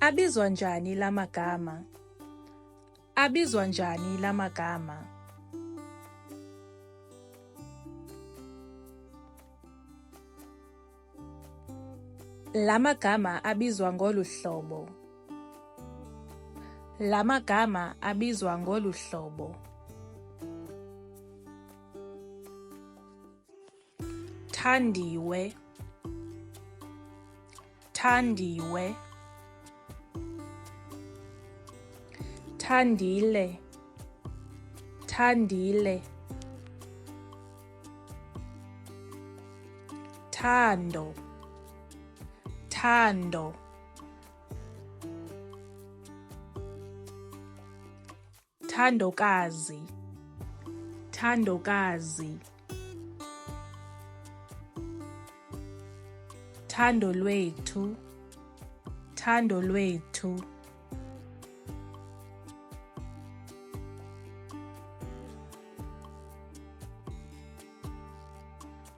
Abizwa njani la magama? Abizwa njani la magama? La magama abizwa ngolu hlobo. La magama abizwa ngolu hlobo. Thandiwe, thandiwe. Thandile, thandile. Thando, thando. Thandokazi, thandokazi. Thando lwethu, thando lwethu.